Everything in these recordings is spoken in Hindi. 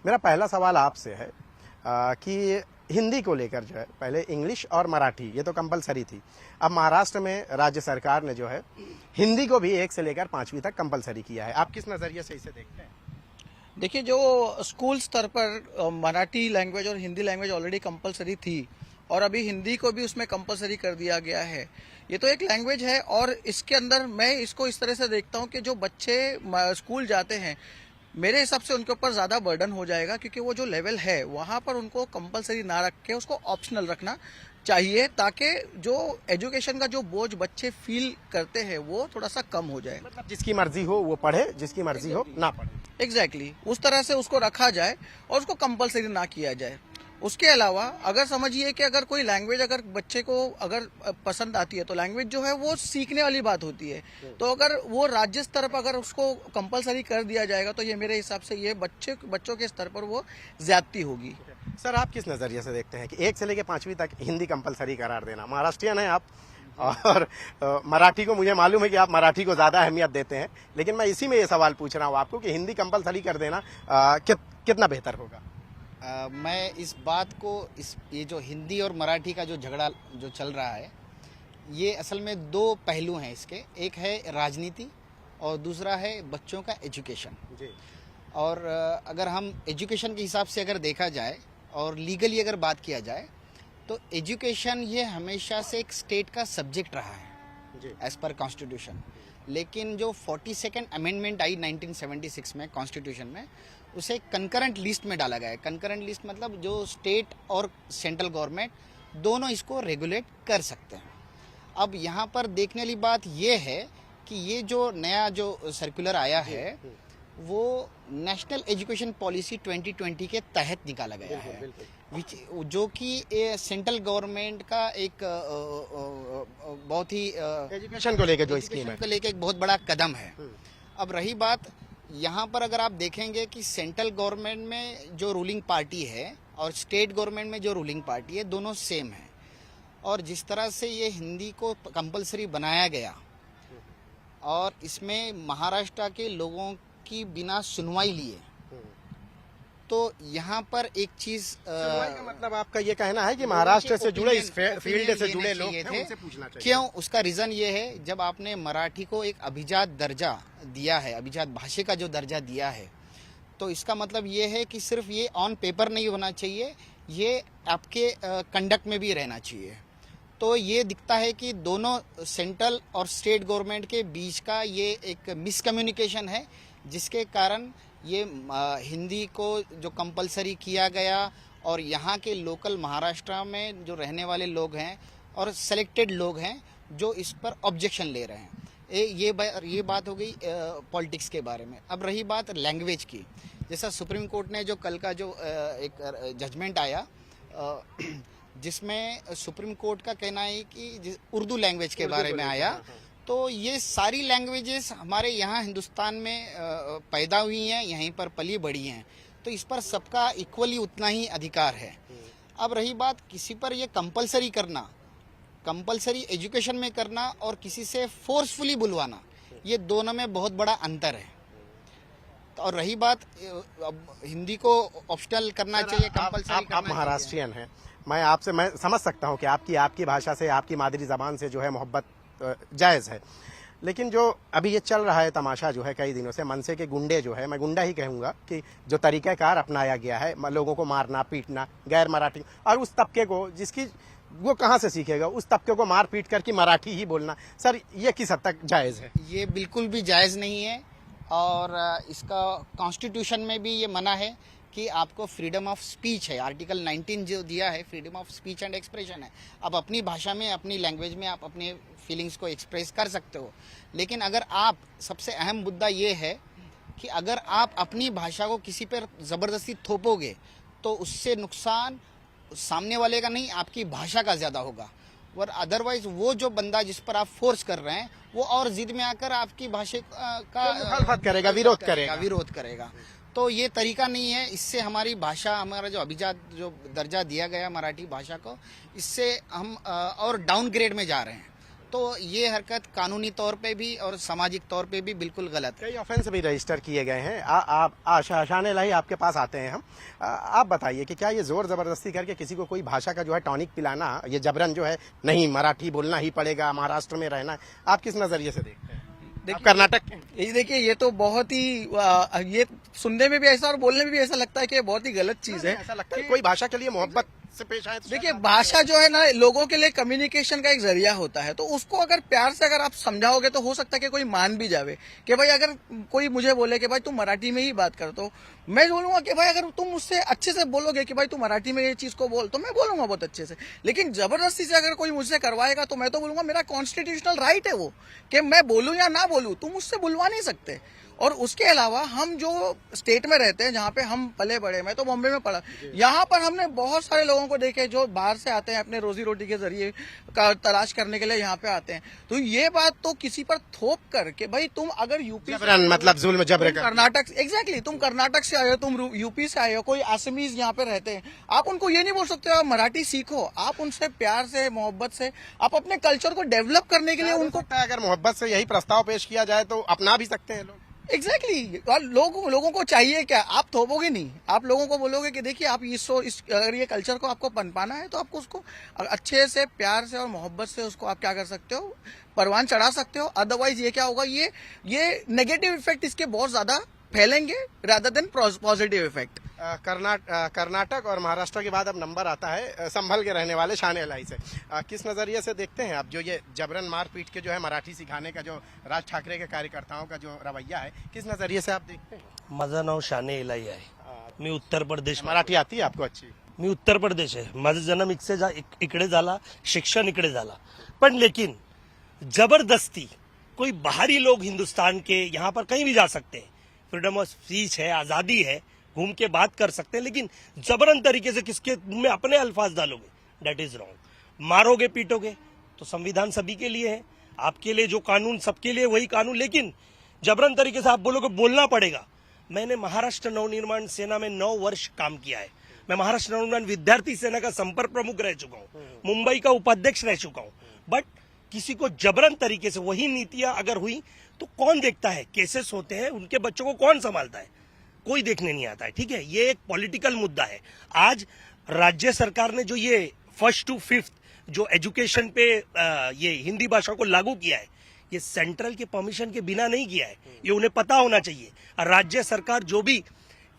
मेरा पहला सवाल आपसे है कि हिंदी को लेकर जो है पहले इंग्लिश और मराठी ये तो कंपलसरी थी। अब महाराष्ट्र में राज्य सरकार ने जो है हिंदी को भी 1 से लेकर 5वीं तक कंपलसरी किया है। आप किस नजरिए से इसे देखते हैं? देखिए, जो स्कूल स्तर पर मराठी लैंग्वेज और हिंदी लैंग्वेज ऑलरेडी कंपलसरी थी और अभी हिंदी को भी उसमें कंपलसरी कर दिया गया है। ये तो एक लैंग्वेज है और इसके अंदर मैं इसको इस तरह से देखता हूँ कि जो बच्चे स्कूल जाते हैं, मेरे हिसाब से उनके ऊपर ज्यादा बर्डन हो जाएगा, क्योंकि वो जो लेवल है वहां पर उनको कंपलसरी ना रख के उसको ऑप्शनल रखना चाहिए, ताकि जो एजुकेशन का जो बोझ बच्चे फील करते हैं वो थोड़ा सा कम हो जाए। मतलब जिसकी मर्जी हो वो पढ़े, जिसकी मर्जी हो ना पढ़े। एग्जैक्टली उस तरह से उसको रखा जाए और उसको कंपलसरी ना किया जाए। उसके अलावा अगर समझिए कि अगर कोई लैंग्वेज अगर बच्चे को अगर पसंद आती है तो लैंग्वेज जो है वो सीखने वाली बात होती है। तो अगर वो राज्य स्तर पर अगर उसको कंपलसरी कर दिया जाएगा तो ये मेरे हिसाब से ये बच्चों के स्तर पर वो ज्यादती होगी। सर, आप किस नजरिए से देखते हैं कि 1 से लेकर 5वीं तक हिंदी कंपलसरी करार देना? महाराष्ट्रियन है आप और मराठी को मुझे मालूम है कि आप मराठी को ज्यादा अहमियत देते हैं, लेकिन मैं इसी में ये सवाल पूछ रहा हूँ आपको कि हिंदी कंपलसरी कर देना कितना बेहतर होगा? मैं इस बात को ये जो हिंदी और मराठी का जो झगड़ा जो चल रहा है, ये असल में 2 पहलू हैं इसके। एक है राजनीति और दूसरा है बच्चों का एजुकेशन। और अगर हम एजुकेशन के हिसाब से अगर देखा जाए और लीगली अगर बात किया जाए तो एजुकेशन ये हमेशा से एक स्टेट का सब्जेक्ट रहा है एज पर कॉन्स्टिट्यूशन। लेकिन जो 42nd अमेंडमेंट आई 1976 में कॉन्स्टिट्यूशन में, उसे कंकरेंट लिस्ट में डाला गया है। कंकरेंट लिस्ट मतलब जो स्टेट और सेंट्रल गवर्नमेंट दोनों इसको रेगुलेट कर सकते हैं। अब यहाँ पर देखने वाली बात ये है कि ये जो नया जो सर्कुलर आया है वो नेशनल एजुकेशन पॉलिसी 2020 के तहत निकाला गया है, जो कि सेंट्रल गवर्नमेंट का एक बहुत ही एजुकेशन को लेकर जो स्कीम है, को लेकर एक बहुत बड़ा कदम है। अब रही बात यहाँ पर अगर आप देखेंगे कि सेंट्रल गवर्नमेंट में जो रूलिंग पार्टी है और स्टेट गवर्नमेंट में जो रूलिंग पार्टी है, दोनों सेम है। और जिस तरह से ये हिंदी को कंपलसरी बनाया गया और इसमें महाराष्ट्र के लोगों की बिना सुनवाई लिए, तो यहाँ पर एक चीज का मतलब आपका ये कहना है कि महाराष्ट्र से जुड़े, इस फील्ड से जुड़े लोग थे, उनसे पूछना चाहिए। क्यों? उसका रीजन ये है, जब आपने मराठी को एक अभिजात दर्जा दिया है, अभिजात भाषा का जो दर्जा दिया है, तो इसका मतलब ये है कि सिर्फ ये ऑन पेपर नहीं होना चाहिए, ये आपके कंडक्ट में भी रहना चाहिए। तो ये दिखता है कि दोनों सेंट्रल और स्टेट गवर्नमेंट के बीच का ये एक मिसकम्युनिकेशन है, जिसके कारण ये हिंदी को जो कंपलसरी किया गया और यहाँ के लोकल महाराष्ट्र में जो रहने वाले लोग हैं और सेलेक्टेड लोग हैं जो इस पर ऑब्जेक्शन ले रहे हैं। ये बात हो गई पॉलिटिक्स के बारे में। अब रही बात लैंग्वेज की, जैसा सुप्रीम कोर्ट ने जो कल का जो एक जजमेंट आया, जिसमें सुप्रीम कोर्ट का कहना है कि उर्दू लैंग्वेज के बारे में आया, तो ये सारी लैंग्वेजेस हमारे यहाँ हिंदुस्तान में पैदा हुई हैं, यहीं पर पली बढ़ी हैं, तो इस पर सबका इक्वली उतना ही अधिकार है। अब रही बात किसी पर ये कंपलसरी करना, कंपलसरी एजुकेशन में करना और किसी से फोर्सफुली बुलवाना, ये दोनों में बहुत बड़ा अंतर है। और रही बात अब हिंदी को ऑप्शनल करना चाहिए, कंपलसरी करना। आप महाराष्ट्रियन हैं, मैं समझ सकता हूँ कि आपकी भाषा से, आपकी मादरी जबान से जो है मोहब्बत जायज है, लेकिन जो अभी ये चल रहा है तमाशा जो है कई दिनों से, मनसे के गुंडे जो है, मैं गुंडा ही कहूंगा, कि जो तरीक़ाकार अपनाया गया है, लोगों को मारना पीटना, गैर मराठी, और उस तबके को जिसकी वो कहाँ से सीखेगा, उस तबके को मार पीट करके मराठी ही बोलना, सर ये किस हद तक जायज है? ये बिल्कुल भी जायज नहीं है और इसका कॉन्स्टिट्यूशन में भी ये मना है कि आपको फ्रीडम ऑफ स्पीच है। आर्टिकल 19 जो दिया है, freedom of speech and expression है। आप अपनी भाषा में, अपनी लैंग्वेज में आप अपने फीलिंग्स को एक्सप्रेस कर सकते हो, लेकिन अगर आप, सबसे अहम मुद्दा ये है कि अगर आप अपनी भाषा को किसी पर ज़बरदस्ती थोपोगे तो उससे नुकसान सामने वाले का नहीं, आपकी भाषा का ज़्यादा होगा। और अदरवाइज वो जो बंदा जिस पर आप फोर्स कर रहे हैं, वो और जिद में आकर आपकी भाषा का मुखालफत करेगा, विरोध करेगा। तो ये तरीका नहीं है। इससे हमारी भाषा, हमारा जो अभिजात जो दर्जा दिया गया मराठी भाषा को, इससे हम और डाउनग्रेड में जा रहे हैं। तो ये हरकत कानूनी तौर पे भी और सामाजिक तौर पे भी बिल्कुल गलत है। कई ऑफेंस भी रजिस्टर किए गए हैं। आप शान इलाही आपके पास आते हैं हम। आप बताइए कि क्या ये जोर जबरदस्ती करके किसी को कोई भाषा का जो है टॉनिक पिलाना, ये जबरन जो है नहीं मराठी बोलना ही पड़ेगा, महाराष्ट्र में रहना है, आप किस नजरिए से देखते हैं? आप कर्नाटक के? ये देखिए, ये तो बहुत ही ये सुनने में भी ऐसा और बोलने में भी ऐसा लगता है कि ये बहुत ही गलत चीज है। ऐसा लगता है कोई भाषा के लिए मोहब्बत से पेश आए तो देखिए, भाषा जो है ना, लोगों के लिए कम्युनिकेशन का एक जरिया होता है, तो उसको अगर प्यार से अगर आप समझाओगे तो हो सकता है कि कोई मान भी जावे। कि भाई अगर कोई मुझे बोले कि भाई तुम मराठी में ही बात कर, तो मैं बोलूंगा कि भाई अगर तुम मुझसे अच्छे से बोलोगे कि भाई तू मराठी में ये चीज को बोल, तो मैं बोलूंगा बहुत अच्छे से। लेकिन जबरदस्ती से अगर कोई मुझसे करवाएगा तो मैं तो बोलूंगा मेरा कॉन्स्टिट्यूशनल राइट है वो, कि मैं बोलूं या ना बोलूं, तुम मुझसे बुलवा नहीं सकते। और उसके अलावा हम जो स्टेट में रहते हैं, जहाँ पे हम पले बड़े, मैं तो बॉम्बे में पढ़ा, यहाँ पर हमने बहुत सारे लोगों को देखे जो बाहर से आते हैं अपने रोजी रोटी के जरिए का तलाश करने के लिए यहाँ पे आते हैं। तो ये बात तो किसी पर थोप करके, भाई तुम अगर यूपी जबरन मतलब जुल्म जबर का। कर्नाटक, एग्जैक्टली, तुम कर्नाटक से आए हो, तुम यूपी से आए हो, कोई आसामीज यहाँ पे रहते हैं, आप उनको ये नहीं बोल सकते हो मराठी सीखो। आप उनसे प्यार से, मोहब्बत से, आप अपने कल्चर को डेवलप करने के लिए उनको, अगर मोहब्बत से यही प्रस्ताव पेश किया जाए तो अपना भी सकते हैं लोग। एग्जैक्टली और लोगों को चाहिए क्या? आप थोपोगे नहीं, आप लोगों को बोलोगे कि देखिए आप अगर ये कल्चर को आपको पनपाना है तो आपको उसको अच्छे से, प्यार से और मोहब्बत से उसको आप क्या कर सकते हो, परवान चढ़ा सकते हो। अदरवाइज ये क्या होगा, ये नेगेटिव इफेक्ट इसके बहुत ज्यादा फैलेंगे rather than positive effect. Karnataka और महाराष्ट्र के बाद अब नंबर आता है संभल के रहने वाले शान इलाही से। किस नजरिए से देखते हैं आप जो ये जबरन मारपीट के जो है मराठी सिखाने का जो राज ठाकरे के कार्यकर्ताओं का जो रवैया है, किस नजरिए से आप देखते हैं? माझं नाव शाने इलाई आहे. मी उत्तर प्रदेश मराठी आती है आपको अच्छी? मी उत्तर प्रदेश आहे. माझा जन्म इकडे झाला, शिक्षण इकडे झाला, पण लेकिन जबरदस्ती कोई बाहरी लोग हिंदुस्तान के यहाँ पर कहीं भी जा सकते हैं, फ्रीडम ऑफ स्पीच है, आजादी है, घूम के बात कर सकते हैं, लेकिन जबरन तरीके से किसके मुंह में अपने अल्फाज डालोगे, दैट इज रॉन्ग। मारोगे पीटोगे तो संविधान सभी के लिए है, आपके लिए जो कानून सबके लिए वही कानून, लेकिन जबरन तरीके से आप बोलोगे बोलना पड़ेगा। मैंने महाराष्ट्र नवनिर्माण सेना में 9 वर्ष काम किया है। मैं महाराष्ट्र नवनिर्माण विद्यार्थी सेना का संपर्क प्रमुख रह चुका हूँ, मुंबई का उपाध्यक्ष रह चुका हूँ। बट किसी को जबरन तरीके से वही नीतियां अगर हुई तो कौन देखता है? केसेस होते हैं, उनके बच्चों को कौन संभालता है? कोई देखने नहीं आता है। ठीक है, ये एक पॉलिटिकल मुद्दा है। आज राज्य सरकार ने जो ये 1st to 5th जो एजुकेशन पे ये हिंदी भाषा को लागू किया है, ये सेंट्रल के परमिशन के बिना नहीं किया है, ये उन्हें पता होना चाहिए। राज्य सरकार जो भी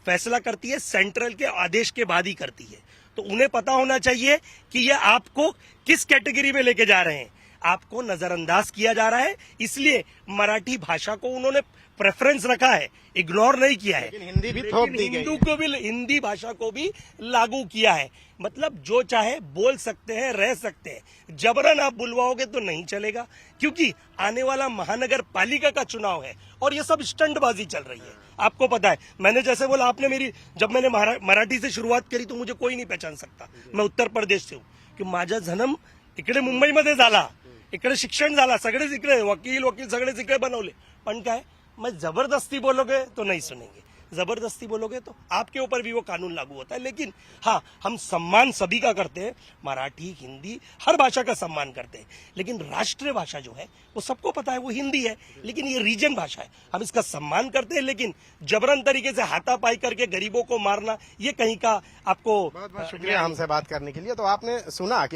फैसला करती है सेंट्रल के आदेश के बाद ही करती है, तो उन्हें पता होना चाहिए कि ये आपको किस कैटेगरी में लेके जा रहे हैं। आपको नजरअंदाज किया जा रहा है, इसलिए मराठी भाषा को उन्होंने प्रेफरेंस रखा है, इग्नोर नहीं किया है। लेकिन हिंदी भी थोप दी गई, हिंदी भाषा को भी लागू किया है। मतलब जो चाहे बोल सकते हैं, रह सकते हैं, जबरन आप बुलवाओगे तो नहीं चलेगा, क्योंकि आने वाला महानगर पालिका का चुनाव है और ये सब स्टंटबाजी चल रही है। आपको पता है, मैंने जैसे बोला, आपने जब मैंने मराठी से शुरुआत करी तो मुझे कोई नहीं पहचान सकता। मैं उत्तर प्रदेश से हूँ, कि माझा जन्म इकडे मुंबईमध्ये झाला, इकडे शिक्षण झाला, सगळेच इकडे वकील सगळेच इकडे बनवले, पण काय मैं जबरदस्ती बोलोगे तो नहीं सुनेंगे, जबरदस्ती बोलोगे तो आपके ऊपर भी वो कानून लागू होता है। लेकिन हाँ, हम सम्मान सभी का करते हैं, मराठी, हिंदी, हर भाषा का सम्मान करते हैं, लेकिन राष्ट्रीय भाषा जो है वो सबको पता है वो हिंदी है, लेकिन ये रीजन भाषा है, हम इसका सम्मान करते हैं। लेकिन जबरन तरीके से हाथापाई करके गरीबों को मारना, ये कहीं का आपको बहुत बहुत शुक्रिया हमसे बात करने के लिए। तो आपने सुना कि